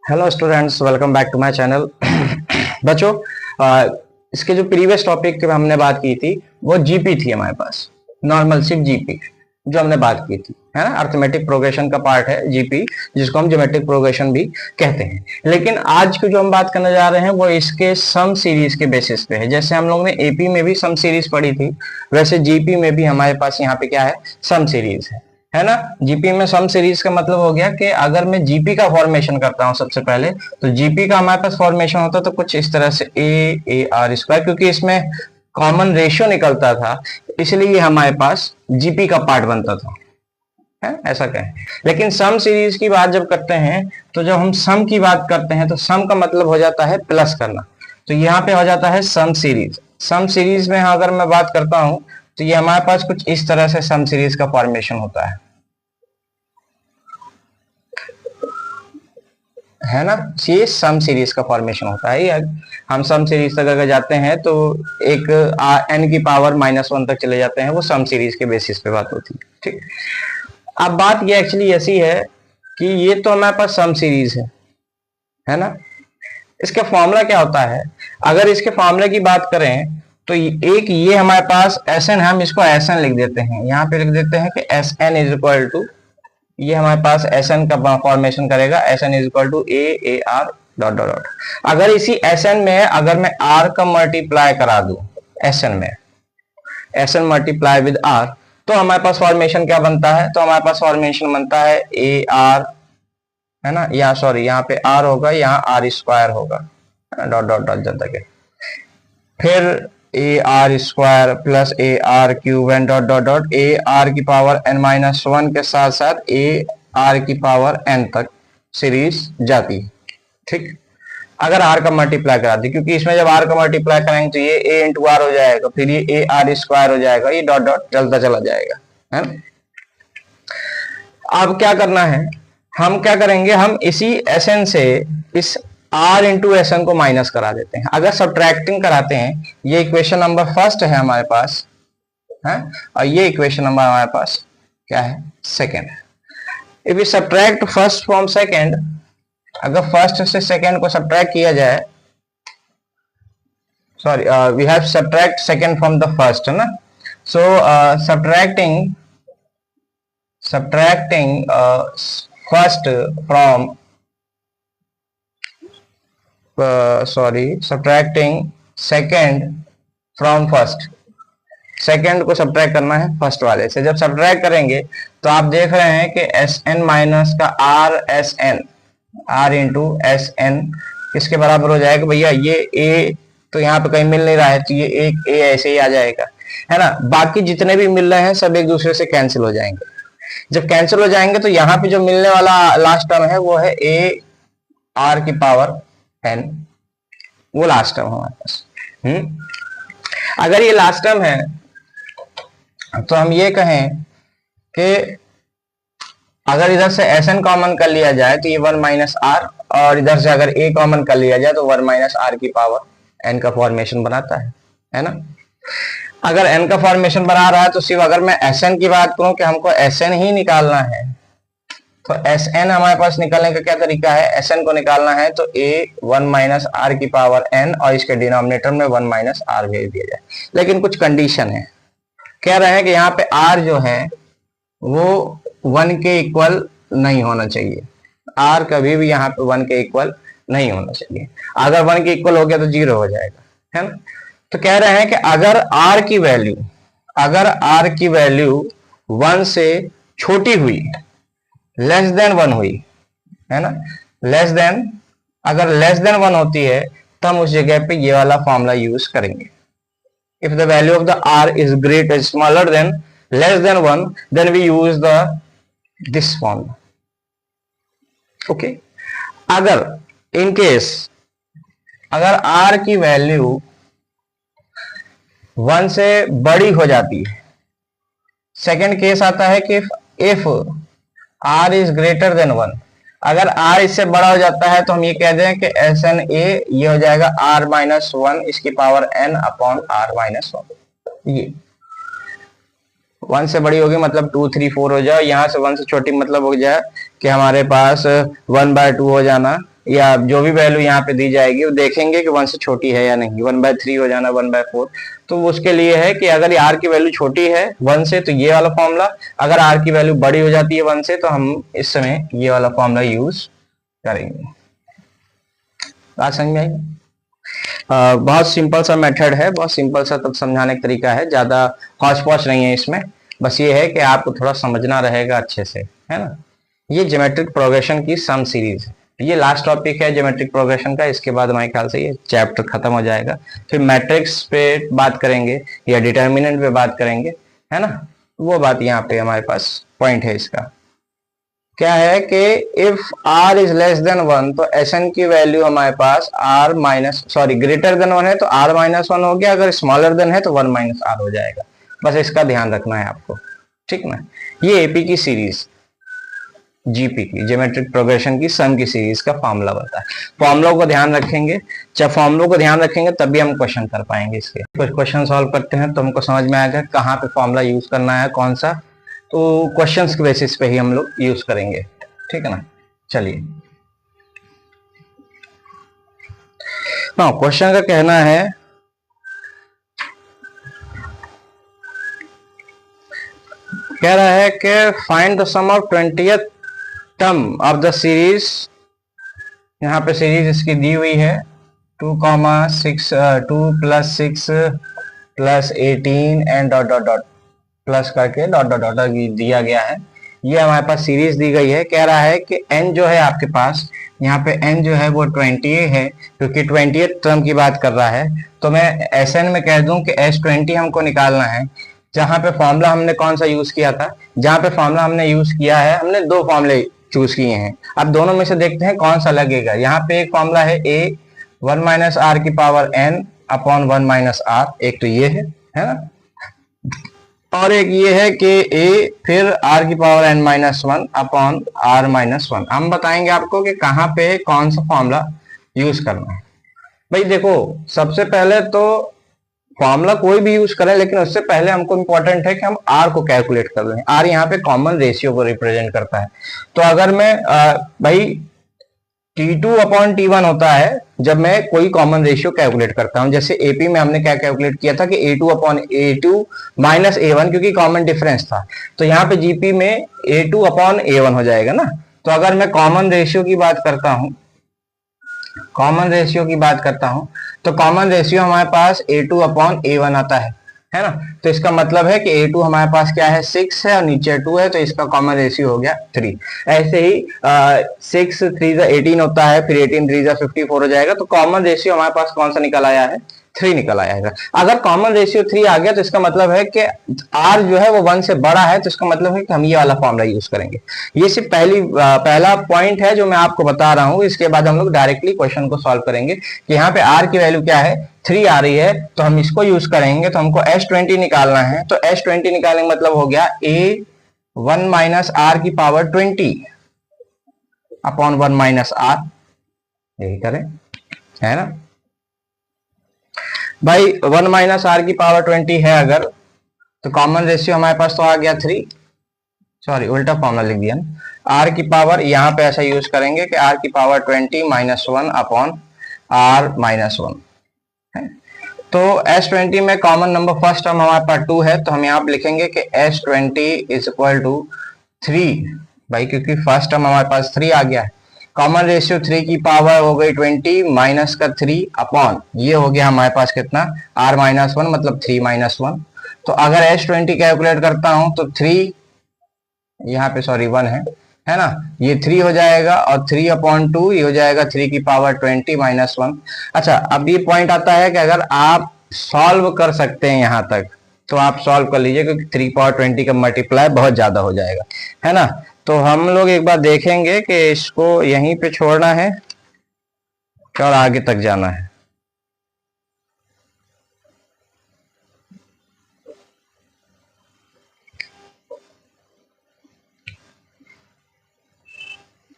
Hello students, welcome back to my channel. बच्चों, इसके जो प्रीवियस टॉपिक पे हमने बात की थी वो जीपी थी हमारे पास, नॉर्मल सिर्फ जीपी जो हमने बात की थी, है ना। अर्थमेटिक प्रोग्रेशन का पार्ट है जीपी, जिसको हम ज्योमेट्रिक प्रोग्रेशन भी कहते हैं। लेकिन आज की जो हम बात करने जा रहे हैं वो इसके सम सीरीज के बेसिस पे है। जैसे हम लोग ने एपी में भी सम सीरीज पढ़ी थी, वैसे जीपी में भी हमारे पास यहाँ पे क्या है, सम सीरीज है ना। जीपी में सम सीरीज का मतलब हो गया कि अगर मैं जीपी का फॉर्मेशन करता हूं सबसे पहले, तो जीपी का हमारे पास फॉर्मेशन होता तो कुछ इस तरह से ए आर स्क्वायर, क्योंकि इसमें कॉमन रेशियो निकलता था, इसलिए हमारे पास जीपी का पार्ट बनता था, है ऐसा कहें। लेकिन सम सीरीज की बात जब करते हैं, तो जब हम सम की बात करते हैं तो सम का मतलब हो जाता है प्लस करना। तो यहाँ पे हो जाता है सम सीरीज। सम सीरीज में अगर मैं बात करता हूं तो ये हमारे पास कुछ इस तरह से सम सीरीज का फॉर्मेशन होता है ना। ये सम सीरीज का फॉर्मेशन होता है। हम सम सीरीज तक अगर जाते हैं तो एक एन की पावर -1 तक चले जाते हैं, वो सम सीरीज के बेसिस पे बात होती है, ठीक। अब बात ये एक्चुअली ऐसी है कि ये तो हमारे पास सम सीरीज है ना। इसका फॉर्मूला क्या होता है? अगर इसके फॉर्मूले की बात करें तो एक ये हमारे पास एस एन, हम इसको एस एन लिख देते हैं, यहाँ पे लिख देते हैं कि S N is equal to, ये हमारे पास एस एन का फॉर्मेशन करेगा, S N is equal to A R dot dot dot. अगर इसी एस एन में अगर मैं आर का मल्टीप्लाई करा दूं, एस एन में S N multiply with R, तो हमारे पास फॉर्मेशन क्या बनता है? तो हमारे पास फॉर्मेशन बनता है ए आर, है ना। यहाँ सॉरी, यहाँ पे आर होगा, यहाँ आर स्क्वायर होगा, डॉट डॉट डॉट जब तक, फिर A R square plus A R cube and dot dot dot A R की पावर n-1 के साथ साथ ए आर की पावर n तक सीरीज जाती है, ठीक। अगर आर का मल्टीप्लाई करा दी, क्योंकि इसमें जब आर का मल्टीप्लाई करेंगे तो ये ए इंटू आर हो जाएगा, फिर ये ए आर स्क्वायर हो जाएगा, ये डॉट डॉट चलता चला जाएगा, है ना। अब क्या करना है, हम क्या करेंगे, हम इसी एस एन से इस आर इंटू एस एन को माइनस करा देते हैं। अगर सब्ट्रैक्टिंग कराते हैं, ये इक्वेशन नंबर फर्स्ट है हमारे पास, है, और ये इक्वेशन नंबर हमारे पास क्या है, सेकेंड है। If you subtract first from second, अगर फर्स्ट से सेकेंड को सब्ट्रैक्ट किया जाए, sorry we have subtract second from the first, है ना। So subtracting first from subtracting second from first, second को सब्ट्रैक्ट करना है फर्स्ट वाले से। जब सब्ट्रैक्ट करेंगे तो आप देख रहे हैं कि एस एन माइनस का R S N, R into S N किसके बराबर हो जाएगा भैया? ये ए तो यहाँ पे कहीं मिल नहीं रहा है, तो ये एक ए ऐसे ही आ जाएगा, है ना। बाकी जितने भी मिल रहे हैं सब एक दूसरे से कैंसिल हो जाएंगे। जब कैंसिल हो जाएंगे तो यहाँ पे जो मिलने वाला लास्ट टर्म है वो है ए आर की पावर एन, वो लास्ट टर्म हमारे पास। अगर ये लास्ट टर्म है तो हम ये कहें कि अगर इधर से एस एन कॉमन कर लिया जाए तो ये 1 माइनस आर, और इधर से अगर ए कॉमन कर लिया जाए तो 1 माइनस आर की पावर एन का फॉर्मेशन बनाता है ना। अगर एन का फॉर्मेशन बना रहा है तो सिर्फ अगर मैं एस एन की बात करूं कि हमको एस एन ही निकालना है, तो एस एन हमारे पास निकालने का क्या तरीका है? एस एन को निकालना है तो ए 1 माइनस आर की पावर एन, और इसके डिनोमिनेटर में 1 माइनस आर भेज दिया जाए। लेकिन कुछ कंडीशन है, कह रहे हैं कि यहाँ पे आर जो है वो 1 के इक्वल नहीं होना चाहिए। आर कभी भी यहाँ पे 1 के इक्वल नहीं होना चाहिए। अगर 1 के इक्वल हो गया तो 0 हो जाएगा, है ना। तो कह रहे हैं कि अगर आर की वैल्यू 1 से छोटी हुई, लेस देन 1 हुई, है ना, अगर लेस देन 1 होती है तो हम उस जगह पे ये वाला फॉर्मूला यूज करेंगे। If the value of the R is greater smaller than less than 1, then we use this formula, okay. अगर इन केस अगर आर की वैल्यू 1 से बड़ी हो जाती है, सेकेंड केस आता है कि if R is greater than 1, अगर आर इससे बड़ा हो जाता है तो हम ये कह दें कि एस एन ए ये हो जाएगा आर माइनस 1 इसकी power N upon R minus 1। ये 1 से बड़ी होगी मतलब 2, 3, 4 हो जाए, यहाँ से 1 से छोटी मतलब हो जाए कि हमारे पास 1/2 हो जाना, या जो भी वैल्यू यहाँ पे दी जाएगी वो देखेंगे कि 1 से छोटी है या नहीं, 1/3 हो जाना 1/4। तो उसके लिए है कि अगर r की वैल्यू छोटी है 1 से तो ये वाला फॉर्मूला, अगर r की वैल्यू बड़ी हो जाती है 1 से तो हम इस समय ये वाला फॉर्मूला यूज करेंगे। बात समझ में आई? बहुत सिंपल सा मेथड है, बहुत सिंपल सा तब समझाने का तरीका है, ज्यादा हौच पौच नहीं है इसमें। बस ये है कि आपको थोड़ा समझना रहेगा अच्छे से, है ना। ये ज्योमेट्रिक प्रोग्रेशन की सम सीरीज है। ये लास्ट टॉपिक है ज्योमेट्रिक प्रोग्रेशन का, इसके बाद हमारे ख्याल से ये चैप्टर खत्म हो जाएगा। फिर मैट्रिक्स पे बात करेंगे या डिटर्मिनेंट पे बात करेंगे, है ना। वो बात यहाँ पे हमारे पास पॉइंट है इसका, क्या है कि if r is less than 1 तो Sn की वैल्यू हमारे पास ग्रेटर देन 1 है तो r-1 हो गया, अगर स्मॉलर देन है तो 1 - r हो जाएगा। बस इसका ध्यान रखना है आपको, ठीक ना। ये एपी की सीरीज, जीपी की ज्योमेट्रिक प्रोग्रेशन की सम की सीरीज का फॉर्मूला बनता है। फॉर्मूलों को ध्यान रखेंगे, जब फॉर्मूलों को ध्यान रखेंगे तभी हम क्वेश्चन कर पाएंगे। इसके कुछ क्वेश्चन सॉल्व करते हैं तो हमको समझ में आएगा कहाँ पे फॉर्मूला यूज करना है, कौन सा, तो क्वेश्चंस के बेसिस पे ही हम लोग यूज करेंगे, ठीक है ना। चलिए, हाँ, क्वेश्चन का कहना है कह रहा है कि find the sum of 20th term of the series. यहाँ पे सीरीज इसकी दी हुई है 2, 6 2 + 6 + 18 and dot dot dot plus करके डॉट डॉट डॉट दिया गया है। ये हमारे पास सीरीज दी गई है। कह रहा है कि n जो है आपके पास, यहाँ पे n जो है वो 20 है, क्योंकि 20th टर्म की बात कर रहा है। तो मैं Sn में कह दूं कि S20 हमको निकालना है। जहां पे फॉर्मूला हमने कौन सा यूज किया था, जहां पे फॉर्मूला हमने यूज किया है, हमने 2 फॉर्मूले चूज किए हैं। अब दोनों में से देखते हैं कौन सा लगेगा। यहाँ पे एक फॉर्मूला है a 1 - r की पावर n अपॉन 1 - r, एक तो ये है ना, और एक ये है कि a फिर r की पावर n-1 अपॉन r-1। हम बताएंगे आपको कि कहाँ पे कौन सा फॉर्मूला यूज करना है। भाई देखो, सबसे पहले तो फॉर्मूला कोई भी यूज करें, लेकिन उससे पहले हमको इंपॉर्टेंट है कि हम r को कैलकुलेट कर लें। r यहाँ पे कॉमन रेशियो को रिप्रेजेंट करता है। तो अगर मैं भाई T2/T1 होता है जब मैं कोई कॉमन रेशियो कैलकुलेट करता हूं। जैसे एपी में हमने क्या कैलकुलेट किया था कि A2/A2 - A1, क्योंकि कॉमन डिफरेंस था। तो यहाँ पे जीपी में A2/A1 हो जाएगा ना। तो अगर मैं कॉमन रेशियो की बात करता हूं, तो कॉमन रेशियो हमारे पास A2/A1 आता है ना। तो इसका मतलब है कि A2 हमारे पास क्या है, 6 है और नीचे 2 है, तो इसका कॉमन रेशियो हो गया 3। ऐसे ही 6 3 18 होता है, फिर 18 3 54 हो जाएगा। तो कॉमन रेशियो हमारे पास कौन सा निकल आया है, 3 निकल आया है। अगर कॉमन रेशियो 3 आ गया तो इसका मतलब है कि r जो है वो 1 से बड़ा है, तो इसका मतलब है कि हम ये वाला फॉर्मूला यूज करेंगे। ये सिर्फ पहला पॉइंट है जो मैं आपको बता रहा हूं। इसके बाद हम लोग डायरेक्टली क्वेश्चन को सॉल्व करेंगे कि यहाँ पे r की वैल्यू क्या है, 3 आ रही है, तो हम इसको यूज करेंगे। तो हमको S20 निकालना है, तो S20 निकालने का मतलब हो गया a 1 - r की पावर 20 अपॉन 1 - r, यही करें, है ना भाई। 1 - r की पावर 20 है अगर, तो कॉमन रेशियो हमारे पास तो आ गया 3, सॉरी उल्टा फॉर्मूला लिख दिया ना। r की पावर यहाँ पे ऐसा यूज करेंगे कि r की पावर 20 - 1 अपॉन r-1 है। तो S20 में कॉमन नंबर फर्स्ट टर्म हमारे पास 2 है, तो हम यहाँ पे लिखेंगे कि S20 = 3 भाई, क्योंकि फर्स्ट टर्म हमारे पास 3 आ गया है। कॉमन रेशियो 3 की पावर हो गई 20 माइनस का 3 अपॉन ये हो गया हमारे पास कितना, r-1 मतलब 3 - 1। तो अगर S20 कैलकुलेट करता हूं तो 3 यहाँ पे 1 है ना, ये 3 हो जाएगा और 3/2 ये हो जाएगा 3 की पावर 20 - 1। अच्छा, अब ये पॉइंट आता है कि अगर आप सॉल्व कर सकते हैं यहां तक तो आप सॉल्व कर लीजिए, क्योंकि 3/20 का मल्टीप्लाई बहुत ज्यादा हो जाएगा, है ना। तो हम लोग एक बार देखेंगे कि इसको यहीं पे छोड़ना है और आगे तक जाना है।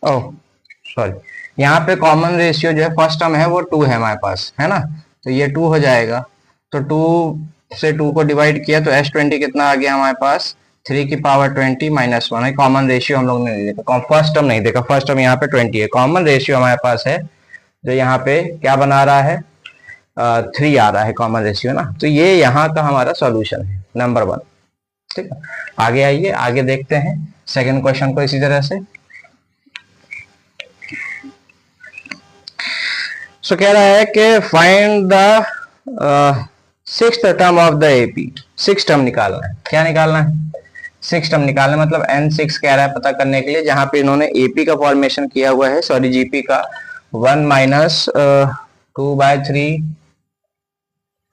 ओह सॉरी, यहाँ पे कॉमन रेशियो जो है फर्स्ट टर्म है वो 2 है हमारे पास, है ना। तो ये 2 हो जाएगा, तो 2 से 2 को डिवाइड किया तो S20 कितना आ गया हमारे पास, 3 की पावर 20 माइनस 1 है। कॉमन रेशियो हम लोग ने नहीं देखा, फर्स्ट टर्म नहीं देखा, फर्स्ट टर्म यहाँ पे 20 है। कॉमन रेशियो हमारे पास है जो यहाँ पे क्या बना रहा है, 3 आ रहा है कॉमन रेशियो ना। तो ये यहाँ का हमारा सॉल्यूशन है नंबर 1। ठीक है, आगे आइए, आगे देखते हैं सेकंड क्वेश्चन को इसी तरह से। सो कह रहा है कि find the sixth term of the AP. Six term निकालना है। क्या निकालना है? सिक्स टर्म निकालना है, मतलब N6 कह रहा है पता करने के लिए, जहां पे इन्होंने एपी का फॉर्मेशन किया हुआ है, सॉरी जीपी का 1 माइनस 2/3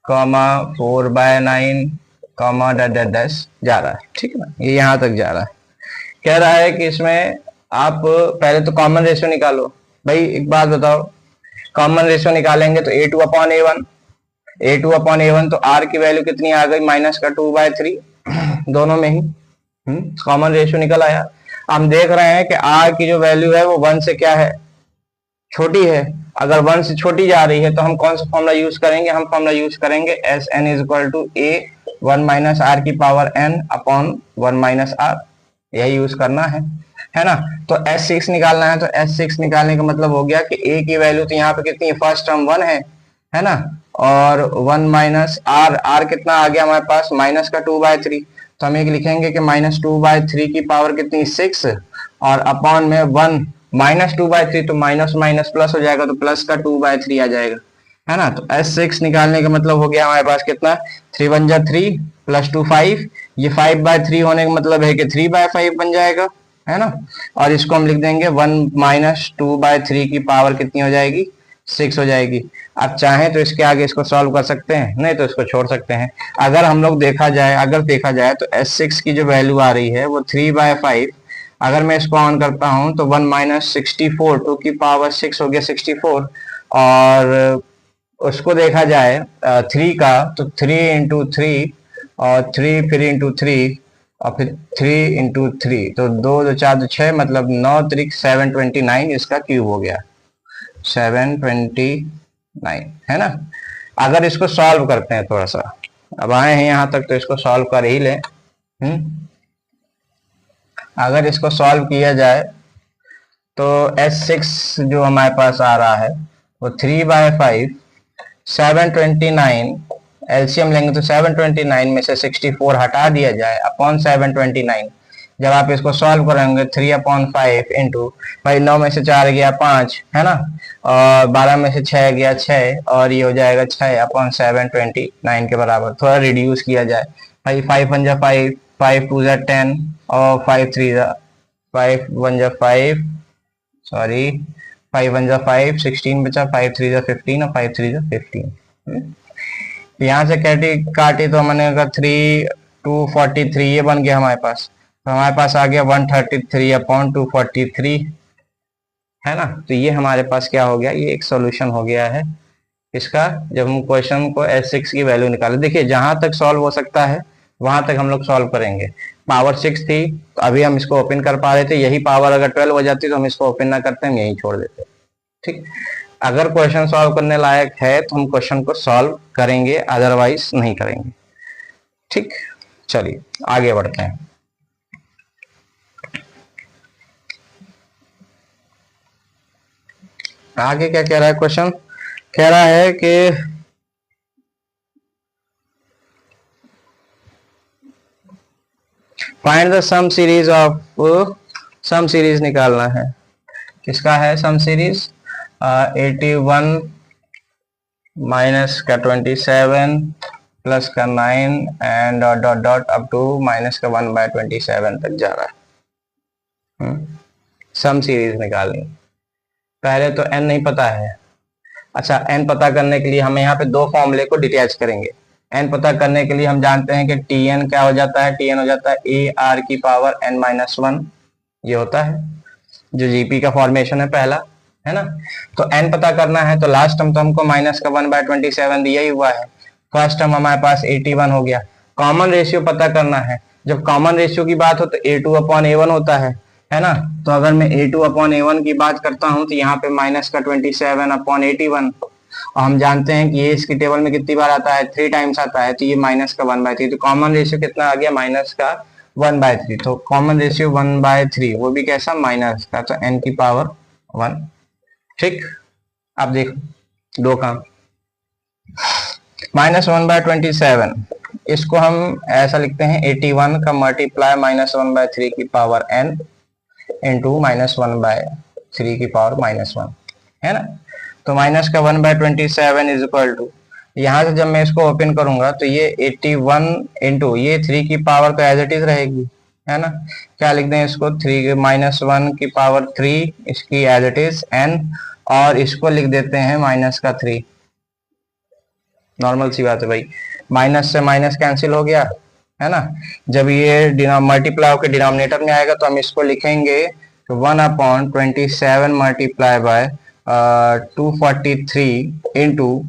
4/9 10 जा रहा है। ठीक है ना, ये यहां तक जा रहा है। कह रहा है कि इसमें आप पहले तो कॉमन रेशियो निकालो। भाई एक बात बताओ, कॉमन रेशियो निकालेंगे तो A2/A1, A2/A1 तो R की वैल्यू कितनी आ गई, माइनस का 2/3 दोनों में ही कॉमन रेशियो निकल आया। हम देख रहे हैं कि R की जो वैल्यू है वो 1 से क्या है, छोटी है। अगर 1 से छोटी जा रही है तो हम कौन सा फॉर्मूला यूज करेंगे, हम फॉर्मूला यूज करेंगे Sn is equal to A 1 minus R की power n upon 1 minus R, यही यूज करना है ना। तो S6 निकालना है, तो S6 निकालने का मतलब हो गया कि A की वैल्यू तो यहाँ पे कितनी है, फर्स्ट टर्म 1 है ना, और 1 माइनस R कितना आ गया हमारे पास, माइनस का 2/3। तो हम एक लिखेंगे कि माइनस 2/3 की पावर कितनी, 6, और अपॉन में 1 माइनस 2/3, तो माइनस माइनस प्लस हो जाएगा, तो प्लस का 2/3 आ जाएगा, है ना। तो S6 निकालने का मतलब हो गया हमारे पास कितना, 3 1 जा 3 प्लस 2 5, ये 5/3 होने का मतलब है कि 3/5 बन जाएगा, है ना। और इसको हम लिख देंगे 1 माइनस 2/3 की पावर कितनी हो जाएगी, 6 हो जाएगी। आप चाहें तो इसके आगे इसको सॉल्व कर सकते हैं, नहीं तो इसको छोड़ सकते हैं। अगर हम लोग देखा जाए तो S6 की जो वैल्यू आ रही है वो 3/5, अगर मैं इसको ऑन करता हूं तो 1 माइनस 64 2 की पावर 6 हो गया 64, और उसको देखा जाए 3 का तो 3 इंटू 3 और 3 फिर इंटू 3 और फिर 3 इंटू 3, तो 2 2 4 6, मतलब 9 3 729 इसका क्यूब हो गया, 729, है ना। अगर इसको सॉल्व करते हैं थोड़ा सा, अब आए हैं यहां तक तो इसको सॉल्व कर ही लें। अगर इसको सॉल्व किया जाए तो S6 जो हमारे पास आ रहा है वो 3/5, 729, एलसीएम लेंगे तो 729 में से 64 हटा दिया जाए अपॉन 729। जब आप इसको सॉल्व करेंगे 3/5 इंटू भाई 9 में से 4 गया 5, है ना, और 12 में से 6 गया 6, और ये हो जाएगा 6/729 के बराबर। थोड़ा रिड्यूस किया जाए भाई, 5 1 जा 5, 5 2 जा 10, और 5 3 जा 5 1 जा 5, सॉरी 5 1 जा 5, 16 बचा, 5 3 जा 15 और 5 3 जा 15। यहाँ से काटी तो मैंने अगर 3 243 ये बन गया हमारे पास, तो हमारे पास आ गया 133/243, है ना। तो ये हमारे पास क्या हो गया, ये एक सॉल्यूशन हो गया है इसका, जब हम क्वेश्चन को S6 की वैल्यू निकाले। देखिए जहां तक सॉल्व हो सकता है वहां तक हम लोग सॉल्व करेंगे। पावर 6 थी तो अभी हम इसको ओपन कर पा रहे थे, यही पावर अगर 12 हो जाती तो हम इसको ओपन ना करते, हम यही छोड़ देते। ठीक, अगर क्वेश्चन सॉल्व करने लायक है तो हम क्वेश्चन को सॉल्व करेंगे, अदरवाइज नहीं करेंगे। ठीक, चलिए आगे बढ़ते हैं। आगे क्या कह रहा है क्वेश्चन, कह रहा है कि find the sum series of, sum series निकालना है। किसका है सम सीरीज, 81 माइनस का 27 प्लस का 9 and dot dot dot up to minus का 1/27 तक जा रहा है। सम सीरीज निकालनी, पहले तो n नहीं पता है। अच्छा, n पता करने के लिए हम यहाँ पे दो फॉर्मूले को डिटैच करेंगे। n पता करने के लिए हम जानते हैं कि tn क्या हो जाता है, tn हो जाता है ar की पावर n-1, ये होता है जो जीपी का फॉर्मेशन है पहला, है ना। तो n पता करना है तो लास्ट टर्म तो हमको माइनस का 1/27 दिया ही हुआ है, फर्स्ट टर्म हमारे पास 81 हो गया। कॉमन रेशियो पता करना है, जब कॉमन रेशियो की बात हो तो A2/A1 होता है ना। तो अगर मैं A2/A1 की बात करता हूं तो यहाँ पे माइनस का 27/81, और हम जानते हैं कि ये इसकी टेबल में कितनी बार आता है, 3 टाइम्स आता है, तो ये माइनस का 1/3, तो कॉमन रेशियो कितना आ गया, माइनस का 1/3, तो कॉमन रेशियो 1/3, वो भी कैसा, माइनस का, तो n की पावर 1। ठीक, अब देखो दो काम। -1/27, इसको हम ऐसा लिखते हैं 81 का मल्टीप्लाई -1/3 की पावर n इंटू -1/3 की पावर -1, है ना। तो माइनस का 1/27 इज इक्वल टू, यहां से जब मैं इसको ओपन करूंगा तो ये 81 इंटू ये 3 की पावर तो एज इट इज रहेगी, है ना। क्या लिख दें इसको, 3 -1 की पावर 3, इसकी एज इट इज n, और इसको लिख देते हैं माइनस का 3। नॉर्मल सी बात है भाई, माइनस से माइनस कैंसिल हो गया, है ना। जब ये मल्टीप्लाई होकर डिनोमिनेटर में आएगा तो हम इसको लिखेंगे 1/27 मल्टीप्लाई बाय 243 इंटू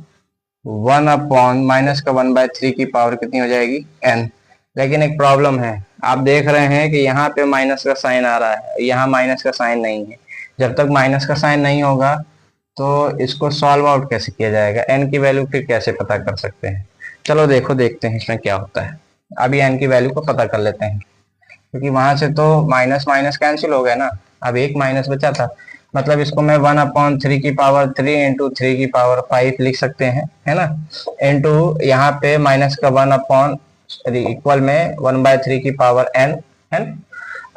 1 माइनस का 1/3 की पावर कितनी हो जाएगी, n। लेकिन एक प्रॉब्लम है, आप देख रहे हैं कि यहाँ पे माइनस का साइन आ रहा है, यहाँ माइनस का साइन नहीं है। जब तक माइनस का साइन नहीं होगा तो इसको सॉल्व आउट कैसे किया जाएगा, n की वैल्यू फिर कैसे पता कर सकते हैं। चलो देखते हैं इसमें क्या होता है। अभी n की वैल्यू को पता कर लेते हैं, क्योंकि वहां से तो माइनस माइनस कैंसिल हो गया ना, अब एक माइनस बचा था। मतलब इसको मैं 1/3 की पावर 3 इंटू 3 की पावर 5 लिख सकते हैं, है ना। इंटू यहाँ पे माइनस का 1/3 इक्वल में 1/3 की पावर n, है ना।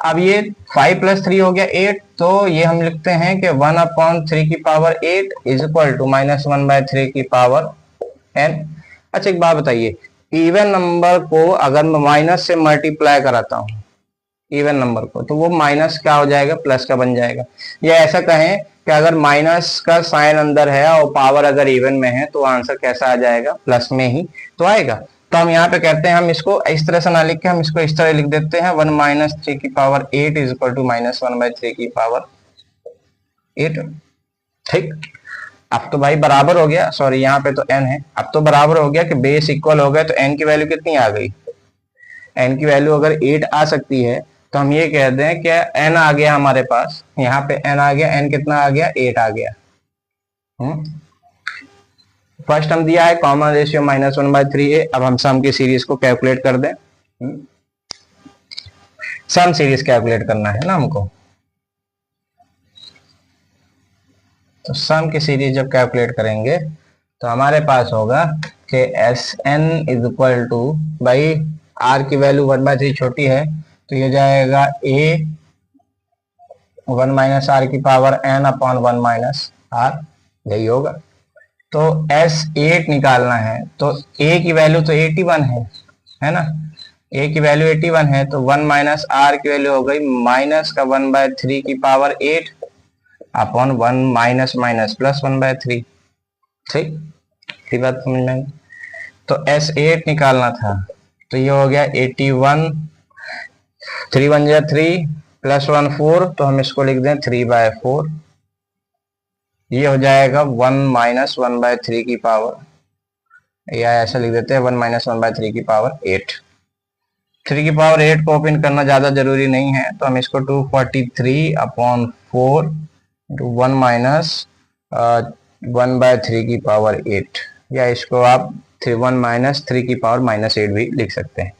अब ये 5 + 3 हो गया 8, तो ये हम लिखते हैं कि 1/3 की पावर 8 इज इक्वल टू -1/3 की पावर n। अच्छा एक बात बताइए, इवन नंबर को अगर मैं माइनस से मल्टीप्लाई कराता हूँ, इवन नंबर को, तो वो माइनस क्या हो जाएगा, प्लस का बन जाएगा। या ऐसा कहें कि अगर माइनस का साइन अंदर है और पावर अगर इवन में है तो आंसर कैसा आ जाएगा, प्लस में ही तो आएगा। तो हम यहाँ पे कहते हैं, हम इसको इस तरह से ना लिख के हम इसको इस तरह लिख देते हैं, 1 - 3 की पावर 8 इज इक्वल टू -1/3 की पावर 8। ठीक, अब तो भाई बराबर हो गया, सॉरी यहाँ पे तो n है, अब तो बराबर हो गया कि बेस इक्वल हो गए, तो n की वैल्यू कितनी आ गई, n की वैल्यू अगर 8 आ सकती है तो हम ये कह दें कि n आ गया हमारे पास, यहाँ पे n आ गया, n कितना आ गया, 8 आ गया। फर्स्ट हम दिया है कॉमन रेशियो -1/3 है। अब हम सम की सीरीज को कैलकुलेट कर दें। सम सीरीज कैलकुलेट करना है ना हमको, तो सम की सीरीज जब कैलकुलेट करेंगे तो हमारे पास होगा कि Sn इज इक्वल टू, भाई r की वैल्यू 1/3 छोटी है तो ये जाएगा a 1 - r की पावर n अपॉन 1 - r, यही होगा। तो S8 निकालना है, तो a की वैल्यू तो 81 है ना, a की वैल्यू 81 है, तो 1 - r की वैल्यू हो गई माइनस का 1/3 की power 8 upon 1 minus minus plus 1/3। ठीक बात समझ में आई। तो S8 निकालना था, तो ये हो गया 81, 3 × 1 = 3 प्लस 1 4, तो हम इसको लिख दें 3/4। ये हो जाएगा 1 - 1/3 की पावर, या ऐसा लिख देते हैं 1 - 1/3 की पावर 8। 3 की पावर 8 को ओपन करना ज्यादा जरूरी नहीं है, तो हम इसको 243/4 1 - 1/3 की पावर 8, या इसको आप 1 - 3 की पावर -8 भी लिख सकते हैं।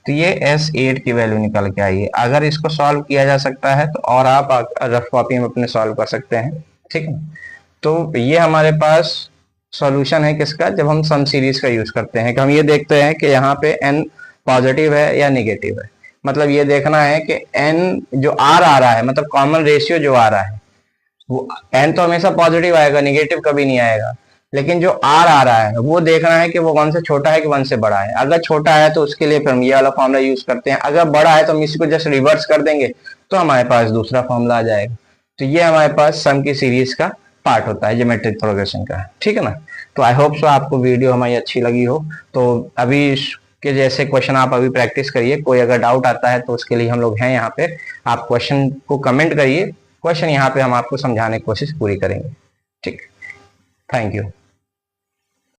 तो ये S8 की वैल्यू निकल के आई है। अगर इसको सॉल्व किया जा सकता है तो और आप रफ कॉपी में अपने सॉल्व कर सकते हैं, ठीक है। तो ये हमारे पास सॉल्यूशन है किसका, जब हम सम सीरीज का यूज करते हैं, कि हम ये देखते हैं कि यहाँ पे n पॉजिटिव है या निगेटिव है। मतलब ये देखना है कि n जो r आ रहा है, मतलब कॉमन रेशियो जो आ रहा है, वो n तो हमेशा पॉजिटिव आएगा, निगेटिव कभी नहीं आएगा। लेकिन जो r आ रहा है वो देखना है कि वो 1 से छोटा है कि 1 से बड़ा है। अगर छोटा है तो उसके लिए फिर हम ये वाला फॉर्मूला यूज करते हैं, अगर बड़ा है तो हम इसी को जस्ट रिवर्स कर देंगे तो हमारे पास दूसरा फॉर्मूला आ जाएगा। तो ये हमारे पास सम की सीरीज का पार्ट होता है, ज्योमेट्रिक प्रोग्रेशन का, ठीक है ना। तो आई होप सो आपको वीडियो हमारी अच्छी लगी हो। तो अभी के जैसे क्वेश्चन आप अभी प्रैक्टिस करिए, कोई अगर डाउट आता है तो उसके लिए हम लोग हैं यहाँ पे, आप क्वेश्चन को कमेंट करिए, क्वेश्चन यहाँ पे हम आपको समझाने की कोशिश पूरी करेंगे। ठीक, थैंक यू।